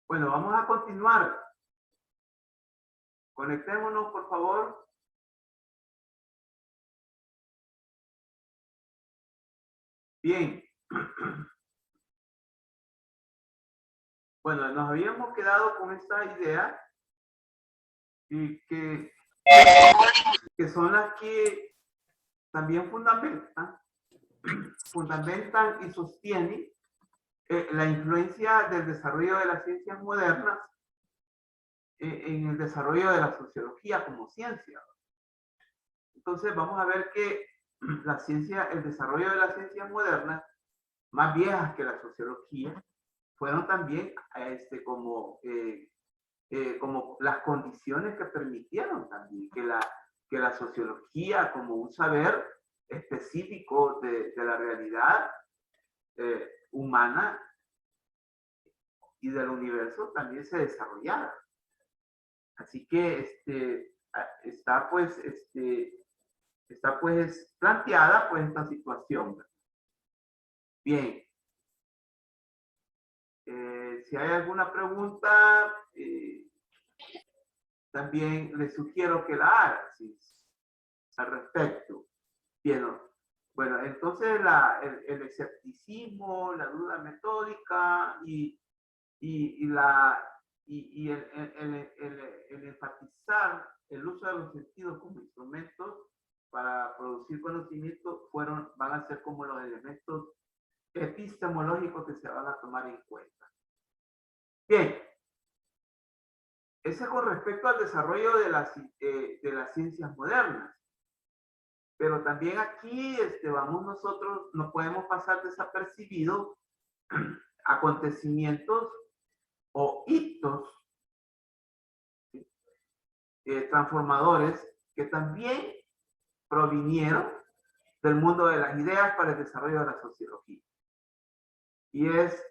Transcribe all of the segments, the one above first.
Bueno, vamos a continuar. Conectémonos, por favor. Bien. Bueno, nos habíamos quedado con esta idea y que son las que también fundamentan y sostienen la influencia del desarrollo de las ciencias modernas en el desarrollo de la sociología como ciencia. Entonces vamos a ver que el desarrollo de las ciencias modernas, más viejas que la sociología, fueron también como las condiciones que permitieron también que la sociología, como un saber específico de la realidad humana y del universo, también se desarrollara. Así que está planteada pues esta situación. Bien. Si hay alguna pregunta, también les sugiero que la hagan al respecto. Bien, bueno, entonces el escepticismo, la duda metódica y el enfatizar el uso de los sentidos como instrumentos para producir conocimiento van a ser como los elementos epistemológicos que se van a tomar en cuenta. Bien, ese con respecto al desarrollo de las ciencias modernas. Pero también aquí nosotros no podemos pasar desapercibidos acontecimientos o hitos transformadores que también provinieron del mundo de las ideas para el desarrollo de la sociología. Y es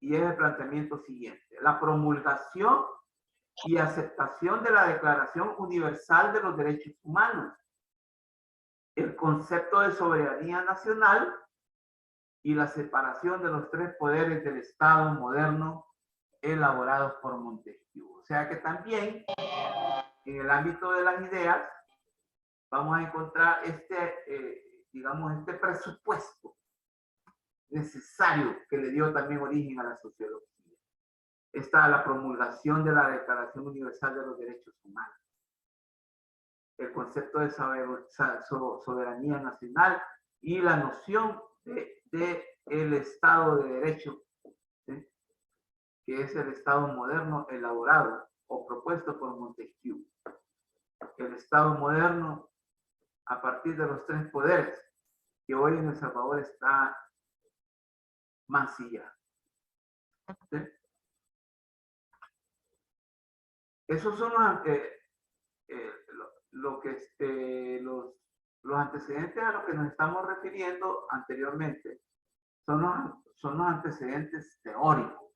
el planteamiento siguiente: la promulgación y aceptación de la Declaración Universal de los Derechos Humanos, el concepto de soberanía nacional y la separación de los tres poderes del Estado moderno elaborados por Montesquieu. O sea que también en el ámbito de las ideas vamos a encontrar este presupuesto necesario que le dio también origen a la sociología. Está la promulgación de la Declaración Universal de los Derechos Humanos, el concepto de soberanía nacional y la noción de el Estado de Derecho, ¿sí?, que es el Estado moderno elaborado o propuesto por Montesquieu. El Estado moderno a partir de los tres poderes que hoy en El Salvador está mancillado. ¿Sí? Esos son los antecedentes a los que nos estamos refiriendo anteriormente. Son los antecedentes teóricos.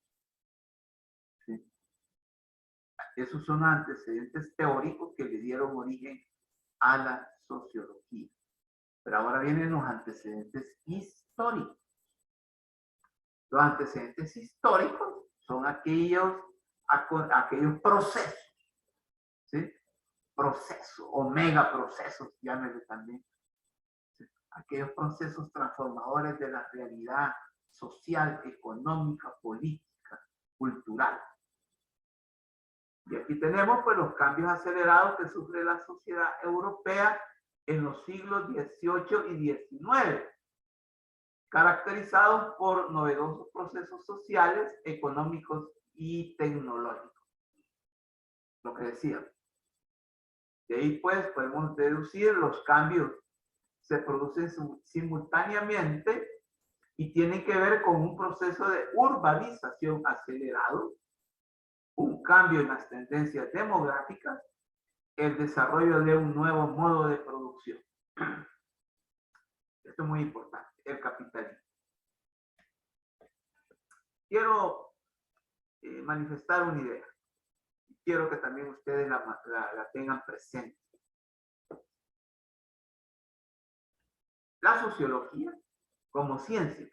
¿Sí? Esos son los antecedentes teóricos que le dieron origen a la sociología. Pero ahora vienen los antecedentes históricos. Los antecedentes históricos son aquellos procesos, ¿sí? Procesos o megaprocesos, llámenle también. ¿Sí? Aquellos procesos transformadores de la realidad social, económica, política, cultural. Y aquí tenemos pues los cambios acelerados que sufre la sociedad europea en los siglos XVIII y XIX, caracterizados por novedosos procesos sociales, económicos y tecnológicos. Lo que decía. De ahí pues podemos deducir los cambios se producen simultáneamente y tienen que ver con un proceso de urbanización acelerado, un cambio en las tendencias demográficas, el desarrollo de un nuevo modo de producción. Esto es muy importante, el capitalismo. Quiero manifestar una idea. Quiero que también ustedes la tengan presente. La sociología, como ciencia,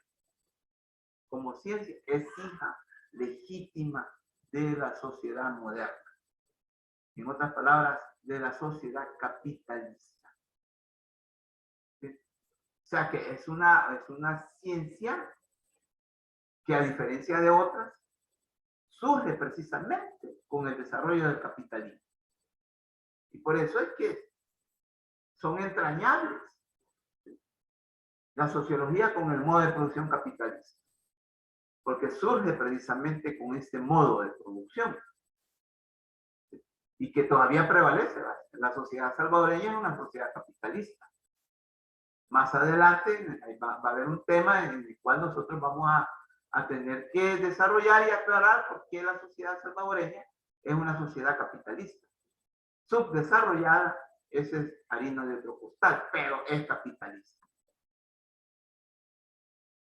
es hija legítima de la sociedad moderna. En otras palabras, de la sociedad capitalista. ¿Sí? O sea que es una ciencia que, a diferencia de otras, surge precisamente con el desarrollo del capitalismo. Y por eso es que son entrañables la sociología con el modo de producción capitalista, porque surge precisamente con este modo de producción y que todavía prevalece. La sociedad salvadoreña es una sociedad capitalista. Más adelante va a haber un tema en el cual nosotros vamos a tener que desarrollar y aclarar por qué la sociedad salvadoreña es una sociedad capitalista. Subdesarrollada, ese es harina de otro costal, pero es capitalista.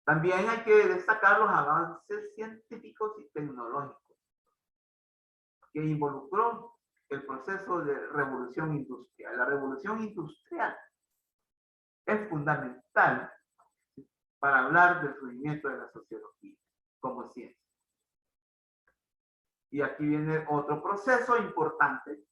También hay que destacar los avances científicos y tecnológicos que involucró el proceso de revolución industrial. La revolución industrial es fundamental para hablar del surgimiento de la sociología como ciencia. Y aquí viene otro proceso importante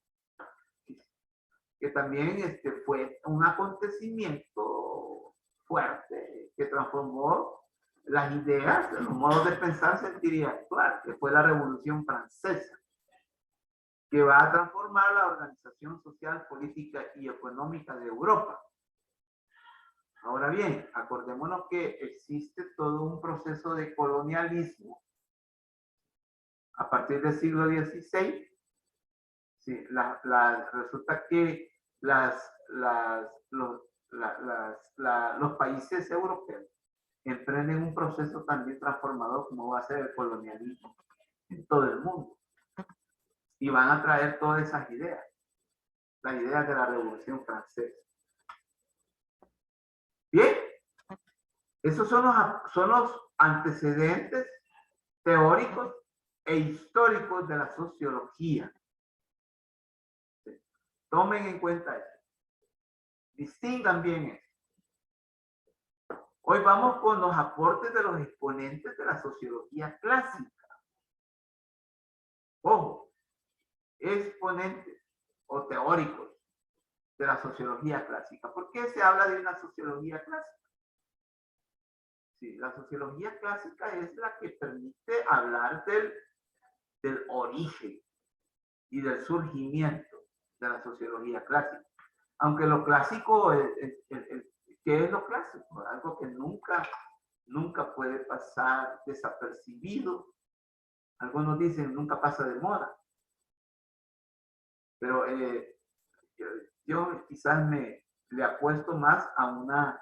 que también fue un acontecimiento fuerte que transformó las ideas, los modos de pensar, sentir y actuar, que fue la Revolución Francesa, que va a transformar la organización social, política y económica de Europa. Ahora bien, acordémonos que existe todo un proceso de colonialismo a partir del siglo XVI. Sí, resulta que los países europeos emprenden un proceso también transformador como va a ser el colonialismo en todo el mundo. Y van a traer todas esas ideas, las ideas de la Revolución Francesa. Bien, esos son los antecedentes teóricos e históricos de la sociología. Sí. Tomen en cuenta eso. Distingan bien eso. Hoy vamos con los aportes de los exponentes de la sociología clásica. Ojo, exponentes o teóricos de la sociología clásica. ¿Por qué se habla de una sociología clásica? Sí, la sociología clásica es la que permite hablar del origen y del surgimiento de la sociología clásica. Aunque lo clásico, ¿qué es lo clásico? Algo que nunca puede pasar desapercibido. Algunos dicen nunca pasa de moda. Pero yo quizás le apuesto más a una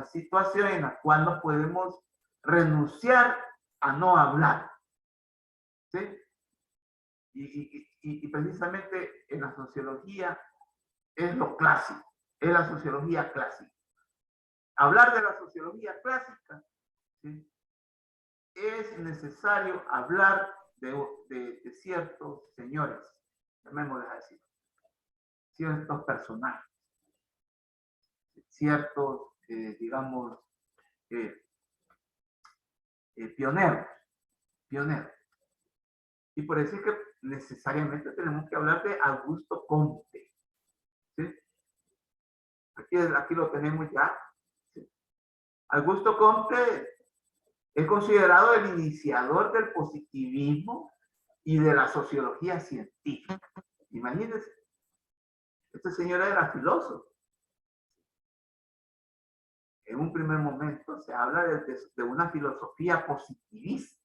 situación en la cual no podemos renunciar a no hablar. ¿Sí? Y precisamente en la sociología es lo clásico, es la sociología clásica. Hablar de la sociología clásica, ¿sí? Es necesario hablar de ciertos señores, llamémosles así, ciertos personajes, ciertos, digamos, pioneros. Y por eso es que necesariamente tenemos que hablar de Augusto Comte. ¿Sí? Aquí lo tenemos ya. ¿Sí? Augusto Comte es considerado el iniciador del positivismo y de la sociología científica. Imagínense, este señor era filósofo. En un primer momento se habla de una filosofía positivista.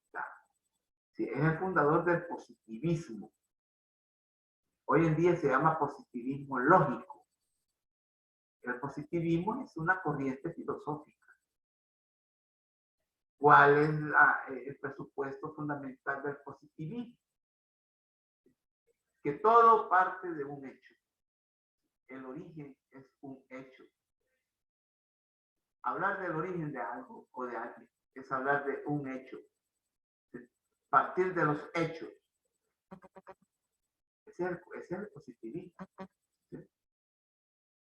Sí, es el fundador del positivismo. Hoy en día se llama positivismo lógico. El positivismo es una corriente filosófica. ¿Cuál es el presupuesto fundamental del positivismo? Que todo parte de un hecho. El origen es un hecho. Hablar del origen de algo o de alguien es hablar de un hecho. Partir de los hechos. Ese es el positivismo. ¿Sí?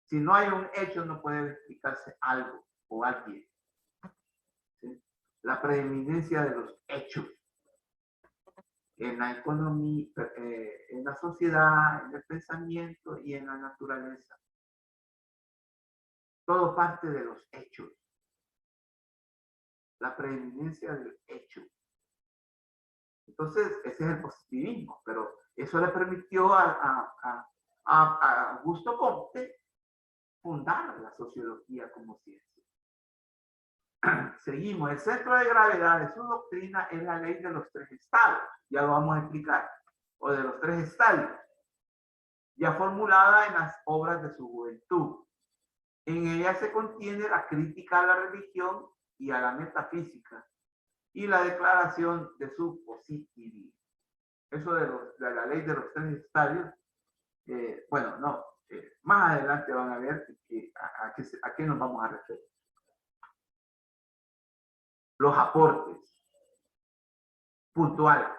Si no hay un hecho, no puede explicarse algo o alguien. ¿Sí? La preeminencia de los hechos. en la economía, en la sociedad, en el pensamiento y en la naturaleza. Todo parte de los hechos. La preeminencia del hecho. Entonces, ese es el positivismo, pero eso le permitió a Augusto Comte fundar la sociología como ciencia. Seguimos. El centro de gravedad de su doctrina es la ley de los tres estados. Ya lo vamos a explicar. O de los tres estadios. Ya formulada en las obras de su juventud. En ella se contiene la crítica a la religión y a la metafísica y la declaración de su positivismo. Eso de la ley de los tres estadios, bueno, no, más adelante van a ver a qué nos vamos a referir. Los aportes puntuales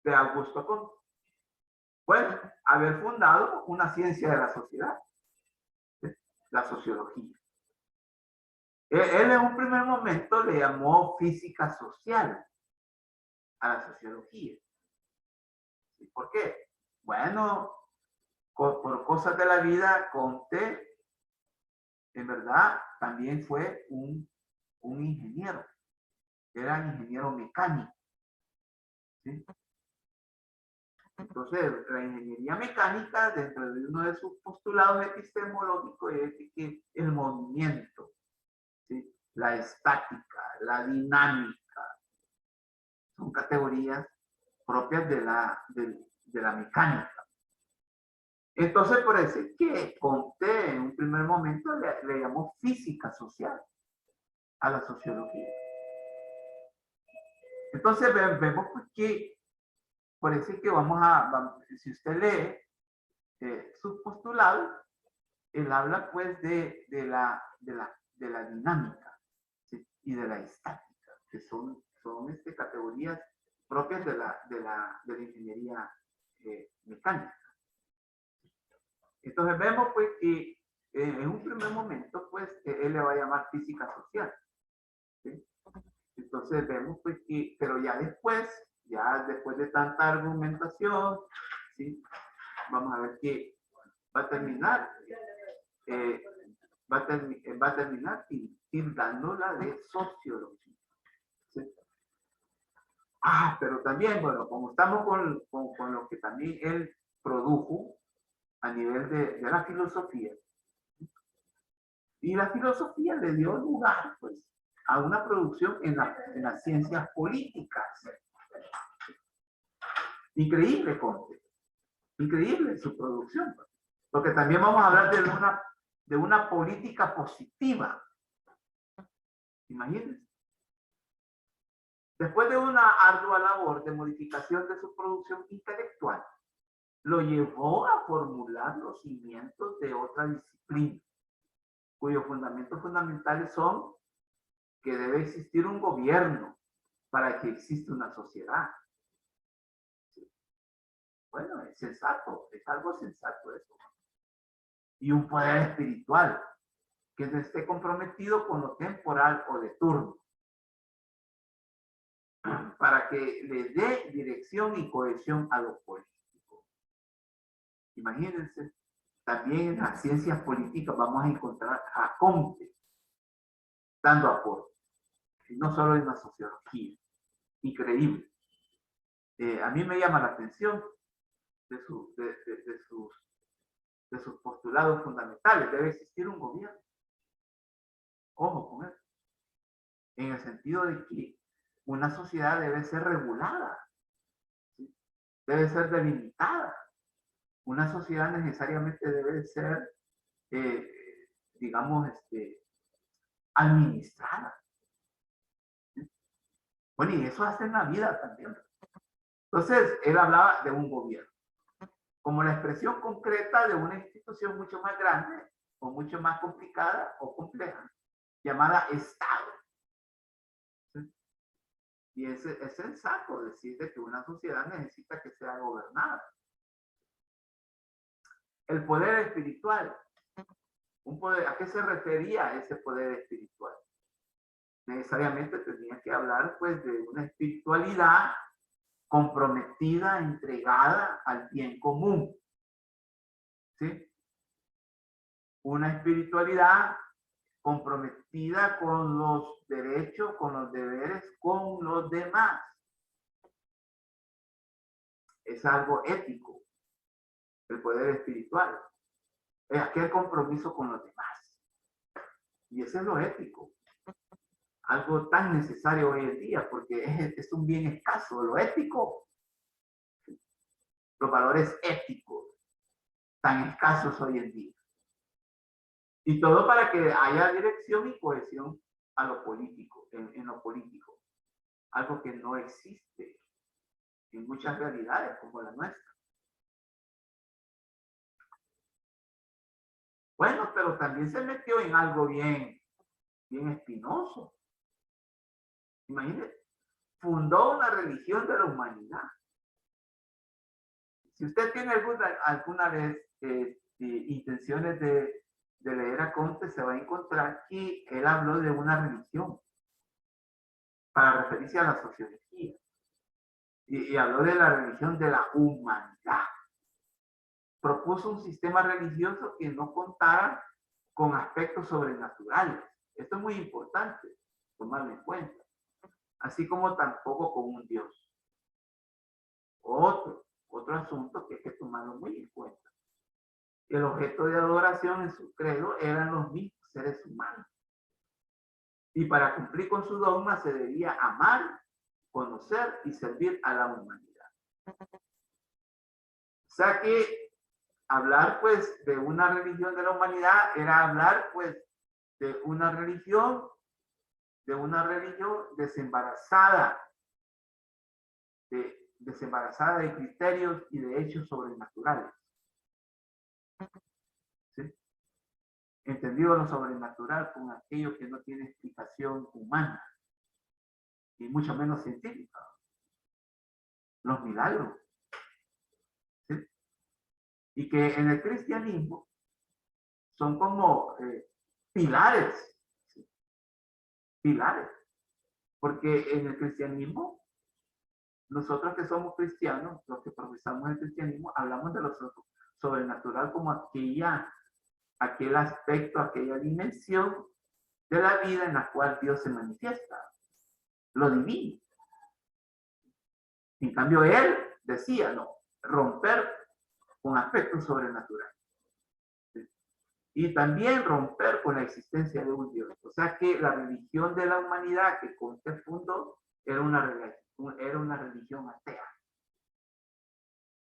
de Augusto Comte. Bueno, haber fundado una ciencia de la sociedad, la sociología. Él en un primer momento le llamó física social a la sociología. ¿Por qué? Bueno, por cosas de la vida, Comte, en verdad, también fue un ingeniero. Era ingeniero mecánico. ¿Sí? Entonces, la ingeniería mecánica, dentro de uno de sus postulados epistemológicos, es que el movimiento, ¿sí? La estática, la dinámica, son categorías propias de la mecánica. Entonces, por eso es que Comte en un primer momento le llamó física social a la sociología. Entonces, vemos pues que, por eso es que si usted lee sus postulados, él habla pues de la dinámica, ¿sí? Y de la estática, que son categorías propias de la ingeniería mecánica. Entonces vemos pues que en un primer momento pues él le va a llamar física social, ¿sí? Entonces vemos pues que, pero ya después de tanta argumentación, ¿sí? Vamos a ver que va a terminar tildándola de sociología, ¿sí? Pero también, bueno, como estamos con lo que también él produjo a nivel de la filosofía, y la filosofía le dio lugar, pues, a una producción en las ciencias políticas. Increíble, Comte. Increíble su producción. Porque también vamos a hablar de una política positiva. Imagínense. Después de una ardua labor de modificación de su producción intelectual, lo llevó a formular los cimientos de otra disciplina, cuyos fundamentos fundamentales son que debe existir un gobierno para que exista una sociedad. Bueno, es sensato, es algo sensato eso. Y un poder espiritual que no esté comprometido con lo temporal o de turno, para que le dé dirección y cohesión a lo político. Imagínense, también en las ciencias políticas vamos a encontrar a Comte dando aporte, y no solo en la sociología. Increíble. A mí me llama la atención de sus postulados fundamentales. Debe existir un gobierno. Ojo con eso. En el sentido de que una sociedad debe ser regulada, ¿sí? Debe ser delimitada. Una sociedad necesariamente debe ser, digamos, administrada. ¿Sí? Bueno, y eso hace en la vida también. Entonces, él hablaba de un gobierno como la expresión concreta de una institución mucho más grande o mucho más complicada o compleja, llamada Estado. ¿Sí? Y es sensato decir que una sociedad necesita que sea gobernada. El poder espiritual. ¿A qué se refería ese poder espiritual? Necesariamente tenía que hablar pues de una espiritualidad comprometida, entregada al bien común. ¿Sí? Una espiritualidad comprometida con los derechos, con los deberes, con los demás. Es algo ético, el poder espiritual. Es aquel compromiso con los demás. Y eso es lo ético. Algo tan necesario hoy en día, porque es un bien escaso, lo ético. Los valores éticos, tan escasos hoy en día. Y todo para que haya dirección y cohesión a lo político, en lo político. Algo que no existe en muchas realidades como la nuestra. Bueno, pero también se metió en algo bien espinoso. Imagínense, fundó una religión de la humanidad. Si usted tiene alguna vez intenciones de leer a Comte, se va a encontrar que él habló de una religión para referirse a la sociología. Y habló de la religión de la humanidad. Propuso un sistema religioso que no contara con aspectos sobrenaturales. Esto es muy importante tomarlo en cuenta. Así como tampoco con un Dios. Otro asunto que hay que tomarlo muy en cuenta. El objeto de adoración en su credo eran los mismos seres humanos. Y para cumplir con su dogma se debía amar, conocer y servir a la humanidad. O sea que hablar pues de una religión de la humanidad era hablar pues de una religión desembarazada, desembarazada de criterios y de hechos sobrenaturales. ¿Sí? Entendido lo sobrenatural con aquello que no tiene explicación humana y mucho menos científica. Los milagros. ¿Sí? Y que en el cristianismo son como pilares. ¿Sí? Pilares. Porque en el cristianismo, nosotros que somos cristianos, los que profesamos el cristianismo, hablamos de lo sobrenatural como aquel aspecto, aquella dimensión de la vida en la cual Dios se manifiesta, lo divino. En cambio, él decía, no, romper con aspectos sobrenaturales. ¿Sí? Y también romper con la existencia de un Dios. O sea que la religión de la humanidad que Comte fundó era una religión atea.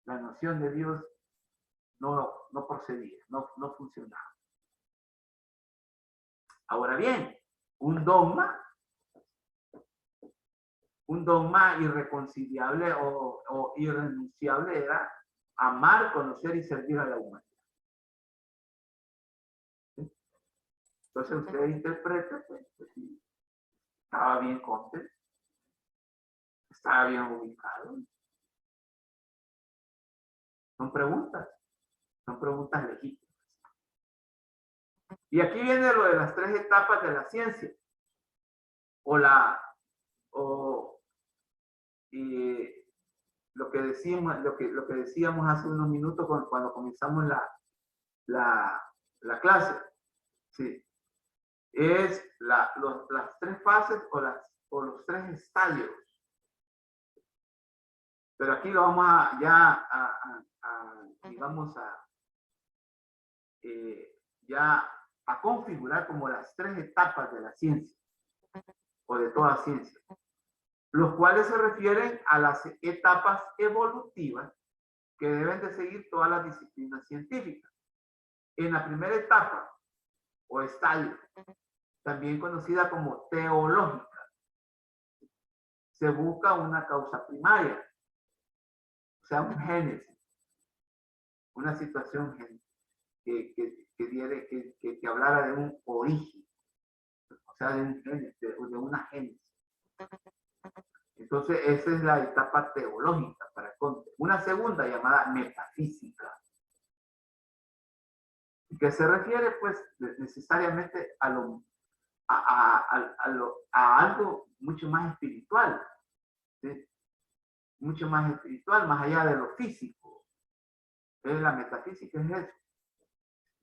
La noción de Dios no procedía, no funcionaba. Ahora bien, un dogma irreconciliable o irrenunciable era amar, conocer y servir a la humanidad. ¿Sí? Entonces usted interpreta, pues sí, estaba bien Comte, estaba bien ubicado. Son preguntas legítimas. Y aquí viene lo de las 3 etapas de la ciencia. Lo que decíamos hace unos minutos cuando comenzamos la clase. Sí. Es las 3 fases o los 3 estadios. Pero aquí lo vamos a configurar como las 3 etapas de la ciencia o de toda ciencia, los cuales se refieren a las etapas evolutivas que deben de seguir todas las disciplinas científicas. En la primera etapa o estadio, también conocida como teológica, se busca una causa primaria, o sea, un génesis, una situación que hablara de un origen, o sea, de una génesis. Entonces, esa es la etapa teológica para Comte. Una segunda llamada metafísica, que se refiere, pues, necesariamente a algo mucho más espiritual. ¿Sí? mucho más espiritual, más allá de lo físico. La metafísica es eso,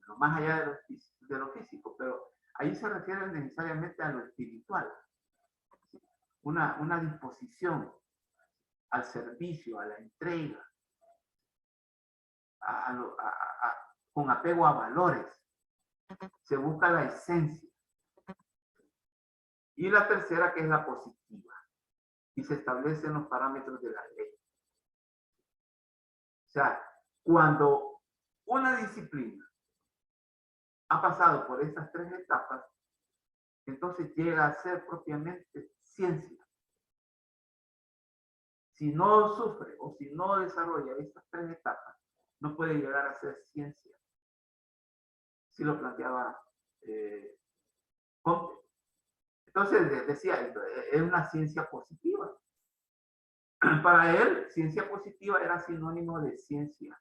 no más allá de lo físico, pero ahí se refiere necesariamente a lo espiritual. Una disposición al servicio, a la entrega, con apego a valores. Se busca la esencia. Y la tercera, que es la positiva. Y se establecen los parámetros de la ley. O sea, cuando una disciplina ha pasado por estas tres etapas, entonces llega a ser propiamente ciencia. Si no sufre o si no desarrolla estas tres etapas, no puede llegar a ser ciencia. Si lo planteaba Comte. Entonces decía, es una ciencia positiva. Para él, ciencia positiva era sinónimo de ciencia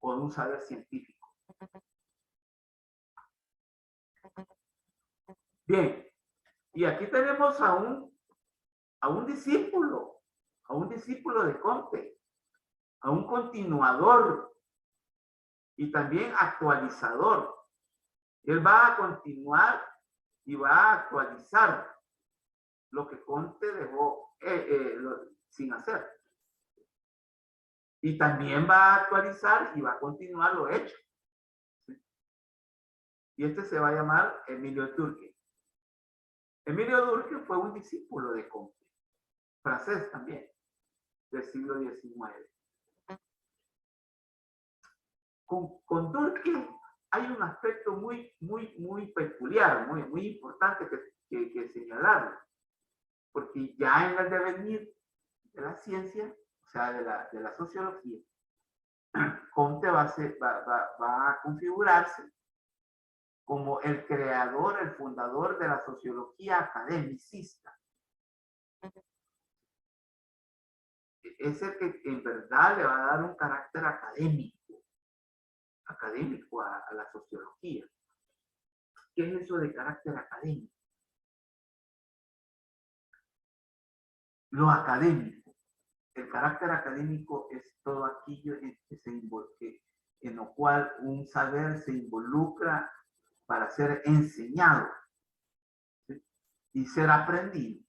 o de un saber científico. Bien, y aquí tenemos a un discípulo de Comte, a un continuador y también actualizador. Él va a continuar y va a actualizar lo que Comte dejó sin hacer. Y también va a actualizar y va a continuar lo hecho. ¿Sí? Y este se va a llamar Emilio Durkheim. Emilio Durkheim fue un discípulo de Comte, francés también, del siglo XIX. Con Durkheim hay un aspecto muy peculiar, muy importante que señalarlo, porque ya en el devenir de la ciencia, o sea, de la sociología, Comte va a configurarse como el creador, el fundador de la sociología academicista. Es el que en verdad le va a dar un carácter académico a la sociología. ¿Qué es eso de carácter académico? Lo académico. El carácter académico es todo aquello en lo cual un saber se involucra para ser enseñado, ¿sí? Y ser aprendido.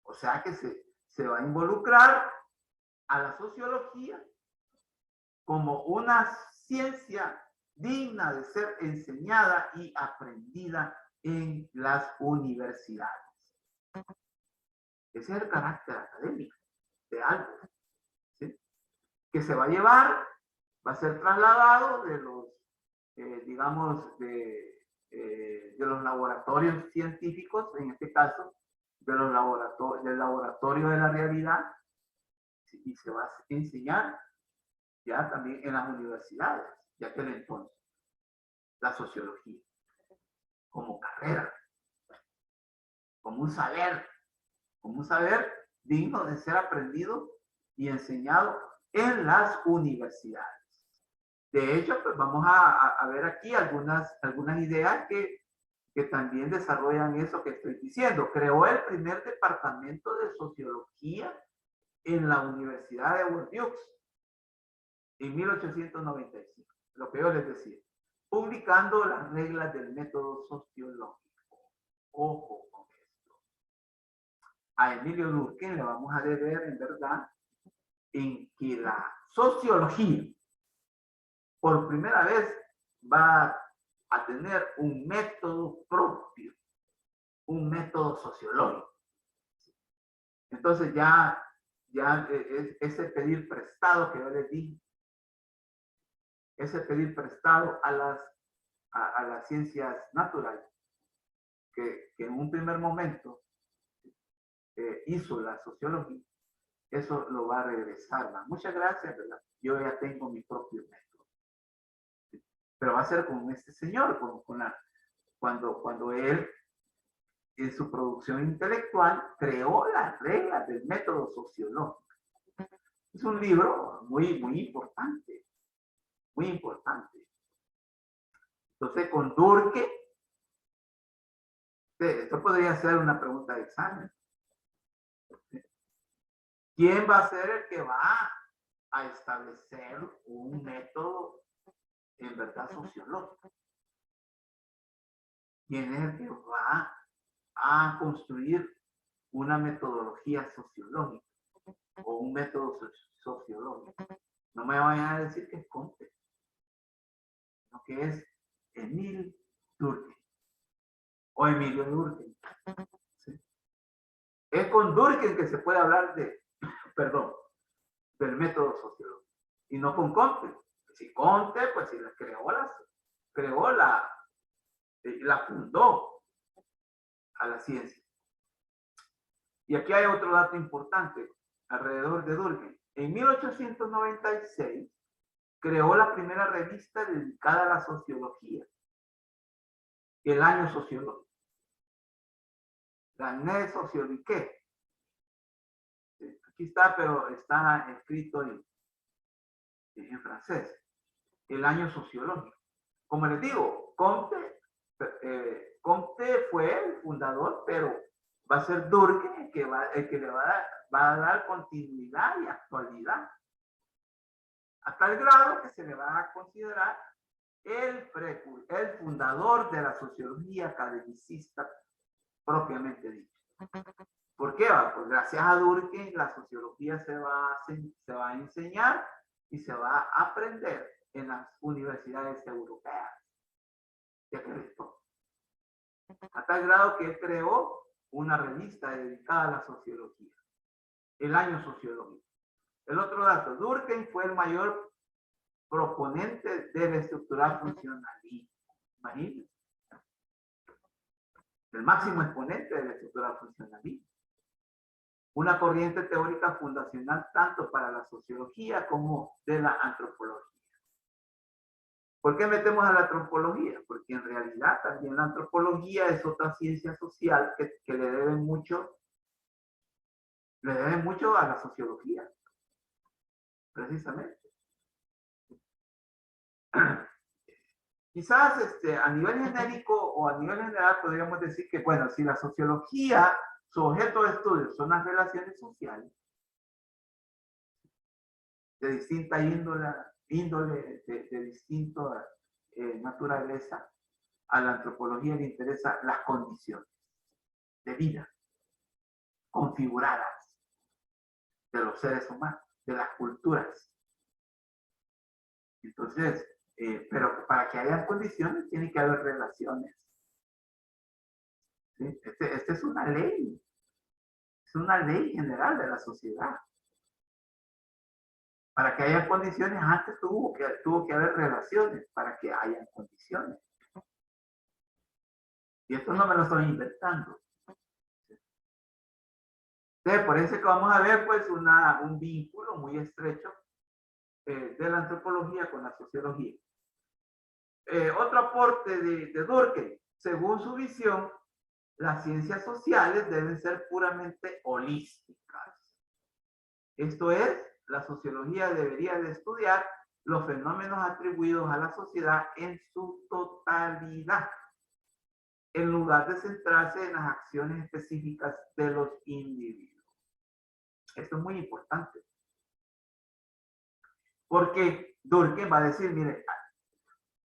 O sea que se va a involucrar a la sociología como una ciencia digna de ser enseñada y aprendida en las universidades. Ese es el carácter académico de algo, ¿sí? Que se va a llevar, va a ser trasladado de los, digamos, de los laboratorios científicos, en este caso, del laboratorio de la realidad, ¿sí? Y se va a enseñar ya también en las universidades, de aquel entonces, la sociología, como carrera, como un saber digno de ser aprendido y enseñado en las universidades. De hecho, pues vamos a ver aquí algunas ideas que también desarrollan eso que estoy diciendo. Creó el primer departamento de sociología en la Universidad de Bordeaux en 1895, lo que yo les decía, publicando las reglas del método sociológico. Ojo con esto. A Emilio Durkheim le vamos a deber, en verdad, en que la sociología por primera vez va a tener un método propio, un método sociológico. Entonces ya ese pedir prestado que yo les dije, ese pedir prestado a las ciencias naturales, que en un primer momento hizo la sociología, eso lo va a regresar. Muchas gracias, ¿verdad? Yo ya tengo mi propio método. Pero va a ser con este señor, cuando él, en su producción intelectual, creó las reglas del método sociológico. Es un libro muy importante, muy importante. Entonces, con Durkheim, esto podría ser una pregunta de examen. ¿quién va a ser el que va a establecer un método en verdad sociológico? ¿Quién es el que va a construir una metodología sociológica o un método sociológico? No me vayan a decir que es Comte, sino que es Emil Durkheim o Emilio Durkheim. ¿Sí? Es con Durkheim que se puede hablar de, perdón, del método sociológico y no con Comte. Si Comte, pues si la creó la fundó a la ciencia. Y aquí hay otro dato importante alrededor de Durkheim. En 1896 creó la primera revista dedicada a la sociología, el año sociológico. La Année sociologique. Aquí está, pero está escrito en francés. El año sociológico. Como les digo, Comte fue el fundador, pero va a ser Durkheim el que le va a dar continuidad y actualidad. A tal grado que se le va a considerar el fundador de la sociología academicista propiamente dicha. ¿Por qué? Pues gracias a Durkheim la sociología se va a enseñar y se va a aprender en las universidades europeas. A tal grado que él creó una revista dedicada a la sociología, el año sociológico. El otro dato, Durkheim fue el mayor proponente del estructural funcionalismo. Imagínense. El máximo exponente del estructural funcionalismo. Una corriente teórica fundacional tanto para la sociología como de la antropología. ¿Por qué metemos a la antropología? Porque en realidad también la antropología es otra ciencia social que le debe mucho a la sociología, precisamente. Quizás a nivel genérico o a nivel general podríamos decir que, bueno, si la sociología, su objeto de estudio son las relaciones sociales, de distinta índole de distinta naturaleza, a la antropología le interesan las condiciones de vida configuradas de los seres humanos, de las culturas. Entonces, pero para que haya condiciones tiene que haber relaciones. ¿Sí? Esta es una ley general de la sociedad. Para que haya condiciones, antes tuvo que haber relaciones para que haya condiciones. Y esto no me lo estoy inventando. Entonces, por eso es que vamos a ver pues un vínculo muy estrecho de la antropología con la sociología. Otro aporte de Durkheim, según su visión, las ciencias sociales deben ser puramente holísticas. Esto es, la sociología debería de estudiar los fenómenos atribuidos a la sociedad en su totalidad, en lugar de centrarse en las acciones específicas de los individuos. Esto es muy importante. Porque Durkheim va a decir, mire,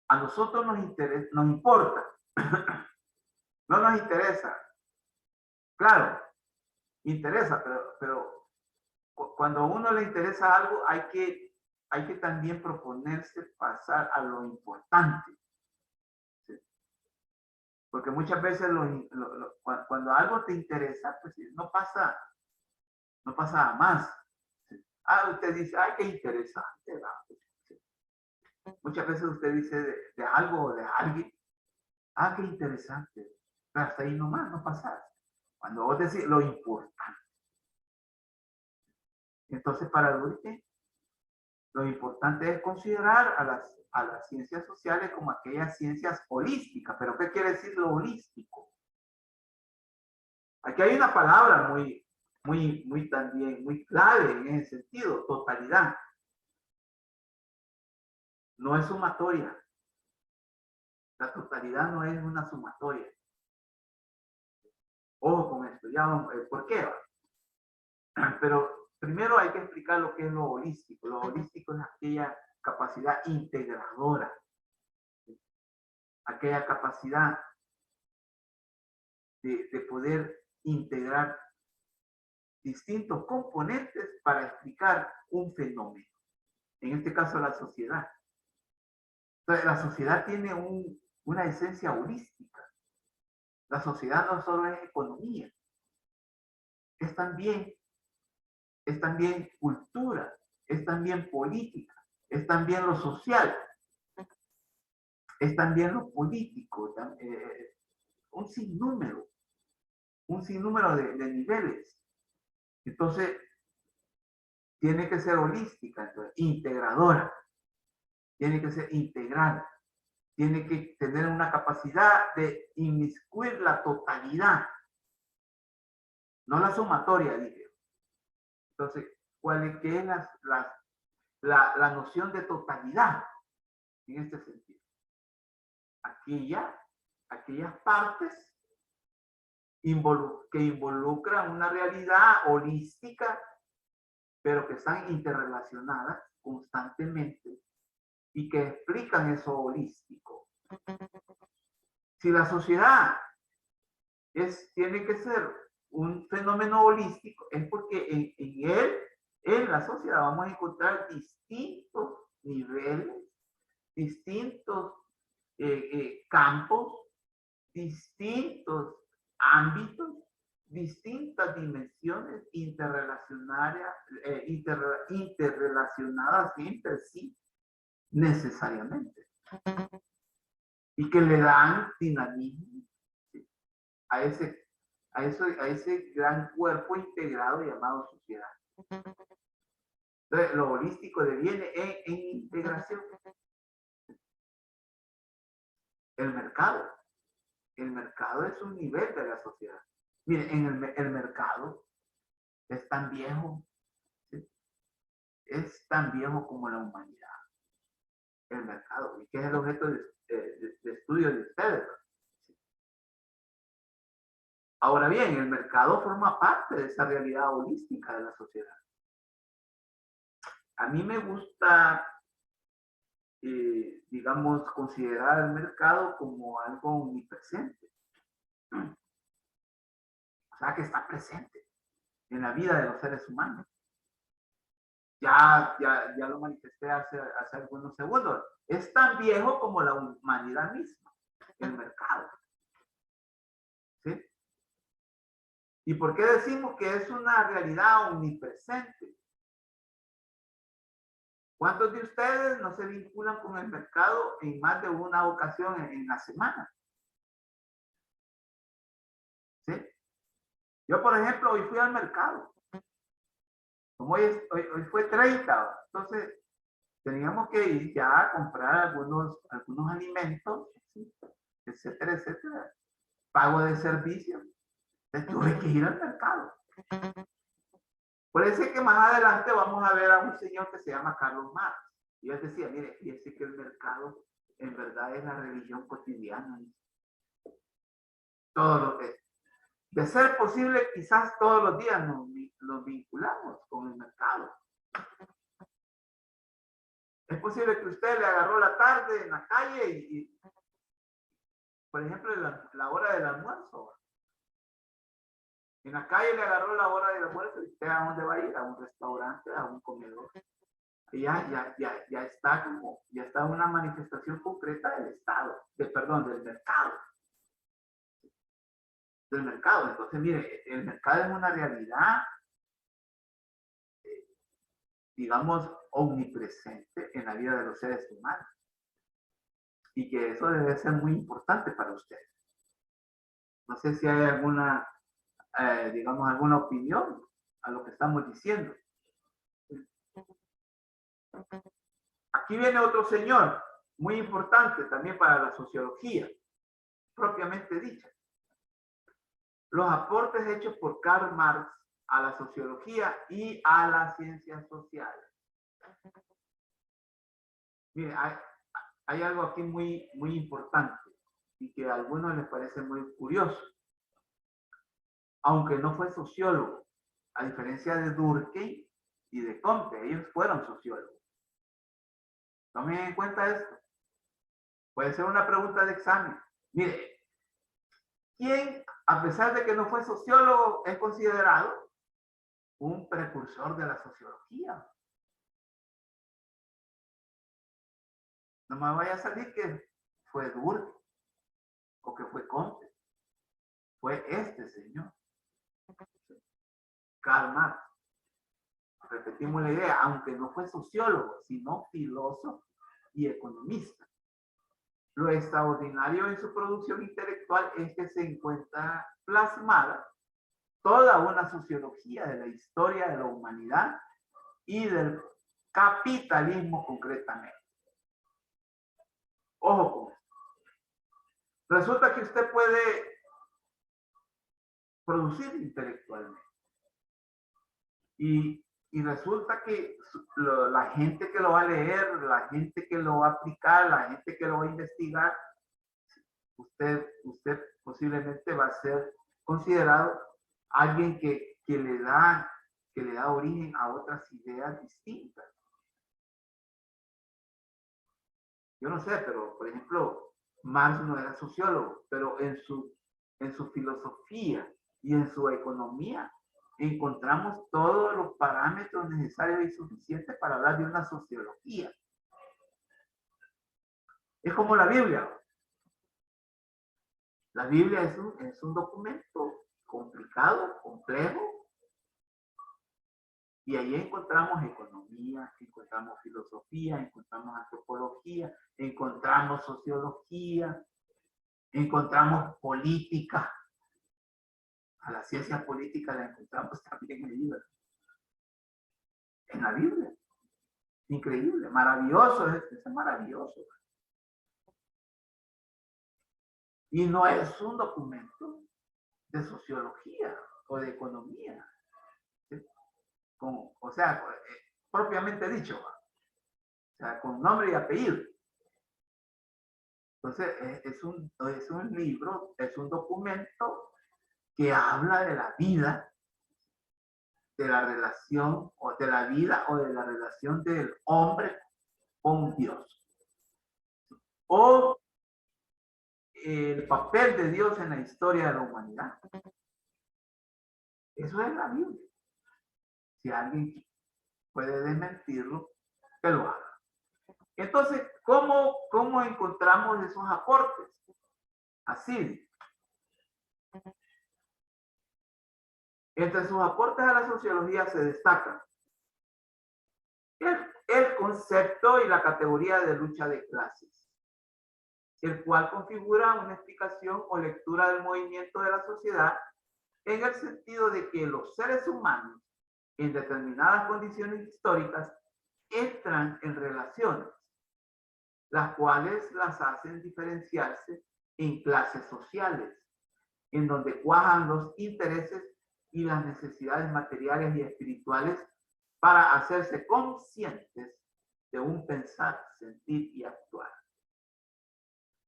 a nosotros nos importa, no nos interesa. Claro, interesa, pero cuando a uno le interesa algo, hay que también proponerse pasar a lo importante. ¿Sí? Porque muchas veces cuando algo te interesa, pues no pasa a más. ¿Sí? Usted dice, ay, qué interesante. ¿Sí? Muchas veces usted dice de algo o de alguien, qué interesante. Pero hasta ahí nomás, no pasa. Cuando vos decís lo importante. Entonces, para Durkheim, lo importante es considerar a las ciencias sociales como aquellas ciencias holísticas. ¿Pero qué quiere decir lo holístico? Aquí hay una palabra muy también, muy clave en ese sentido, totalidad. No es sumatoria. La totalidad no es una sumatoria. Ojo con esto, ya, ¿por qué? primero hay que explicar lo que es lo holístico. Lo holístico es aquella capacidad integradora, aquella capacidad de poder integrar distintos componentes para explicar un fenómeno. En este caso, la sociedad. Entonces, la sociedad tiene una esencia holística. La sociedad no solo es economía, es también cultura, es también política, es también lo social, es también lo político, un sinnúmero de niveles. Entonces, tiene que ser holística, entonces, integradora, tiene que ser integral, tiene que tener una capacidad de inmiscuir la totalidad, no la sumatoria, dije. Entonces, ¿qué es la noción de totalidad en este sentido? Aquellas partes que involucran una realidad holística, pero que están interrelacionadas constantemente y que explican eso holístico. Si la sociedad tiene que ser un fenómeno holístico, es porque en la sociedad vamos a encontrar distintos niveles, distintos campos, distintos ámbitos, distintas dimensiones interrelacionadas entre sí necesariamente, y que le dan dinamismo a ese gran cuerpo integrado llamado sociedad. Entonces, lo holístico deviene en integración. El mercado es un nivel de la sociedad. Miren, el mercado es tan viejo, ¿sí? Es tan viejo como la humanidad. El mercado, y que es el objeto de estudio de ustedes. ¿Sí? Ahora bien, el mercado forma parte de esa realidad holística de la sociedad. A mí me gusta, digamos, considerar el mercado como algo omnipresente. O sea, que está presente en la vida de los seres humanos. Ya lo manifesté hace algunos segundos. Es tan viejo como la humanidad misma, el mercado. ¿Sí? ¿Y por qué decimos que es una realidad omnipresente? ¿Cuántos de ustedes no se vinculan con el mercado en más de una ocasión en la semana? ¿Sí? Yo, por ejemplo, hoy fui al mercado. Como hoy fue 30, entonces teníamos que ir ya a comprar algunos alimentos, ¿sí? Etcétera, etcétera. Pago de servicio. Entonces tuve que ir al mercado. Por eso es que más adelante vamos a ver a un señor que se llama Carlos Marx. Y él decía, mire, fíjese que el mercado en verdad es la religión cotidiana. Todo lo que, de ser posible, quizás todos los días nos vinculamos con el mercado. Es posible que usted le agarró la tarde en la calle y por ejemplo, la hora del almuerzo. En la calle le agarró la hora del almuerzo y usted a dónde va a ir, a un restaurante, a un comedor. Y ya está una manifestación concreta del Estado, del mercado. Del mercado. Entonces, mire, el mercado es una realidad, digamos, omnipresente en la vida de los seres humanos. Y que eso debe ser muy importante para ustedes. No sé si hay alguna, digamos, alguna opinión a lo que estamos diciendo. Aquí viene otro señor, muy importante también para la sociología, propiamente dicha. Los aportes hechos por Karl Marx a la sociología y a las ciencias sociales. Mire, hay algo aquí muy importante y que a algunos les parece muy curioso. Aunque no fue sociólogo, a diferencia de Durkheim, y de Comte. Ellos fueron sociólogos. Tomen en cuenta esto. Puede ser una pregunta de examen. Mire, ¿quién, a pesar de que no fue sociólogo, es considerado un precursor de la sociología? No me vaya a salir que fue Durkheim o que fue Comte. Fue este señor, Karl Marx. Repetimos la idea, aunque no fue sociólogo, sino filósofo y economista. Lo extraordinario en su producción intelectual es que se encuentra plasmada toda una sociología de la historia de la humanidad y del capitalismo concretamente. Ojo con esto. Resulta que usted puede producir intelectualmente. Y resulta que la gente que lo va a leer, la gente que lo va a aplicar, la gente que lo va a investigar, usted posiblemente va a ser considerado alguien que le da origen a otras ideas distintas. Yo no sé, pero por ejemplo, Marx no era sociólogo, pero en su filosofía y en su economía encontramos todos los parámetros necesarios y suficientes para hablar de una sociología. Es como la Biblia. La Biblia es un documento complicado, complejo, y ahí encontramos economía, encontramos filosofía, encontramos antropología, encontramos sociología, encontramos política. A la ciencia política la encontramos también en la Biblia. Increíble, maravilloso, es maravilloso. Y no es un documento de sociología o de economía. ¿Sí? O sea, propiamente dicho. O sea, con nombre y apellido. Entonces, es un libro, es un documento que habla de la vida, de la relación, o de la vida o de la relación del hombre con Dios. O el papel de Dios en la historia de la humanidad. Eso es la Biblia. Si alguien puede desmentirlo, que lo haga. Entonces, ¿cómo encontramos esos aportes? Así. Entre sus aportes a la sociología se destacan el concepto y la categoría de lucha de clases, el cual configura una explicación o lectura del movimiento de la sociedad en el sentido de que los seres humanos en determinadas condiciones históricas entran en relaciones, las cuales las hacen diferenciarse en clases sociales, en donde cuajan los intereses y las necesidades materiales y espirituales para hacerse conscientes de un pensar, sentir y actuar.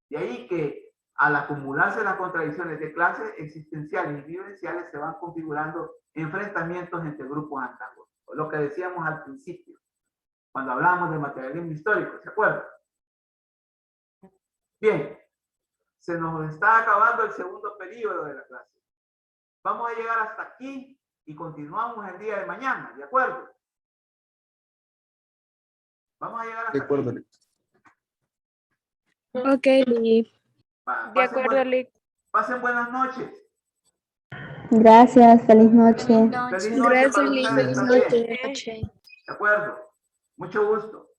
De ahí que al acumularse las contradicciones de clases existenciales y vivenciales se van configurando enfrentamientos entre grupos antagónicos. Lo que decíamos al principio, cuando hablábamos de materialismo histórico, ¿se acuerdan? Bien, se nos está acabando el segundo periodo de la clase. Vamos a llegar hasta aquí y continuamos el día de mañana, ¿de acuerdo? Vamos a llegar hasta aquí. De acuerdo, Ok, Lee. De acuerdo, Lee. Pasen buenas noches. Gracias, feliz noche. Feliz noche. Gracias, para Lee. ustedes Feliz también. noche. De acuerdo. Mucho gusto.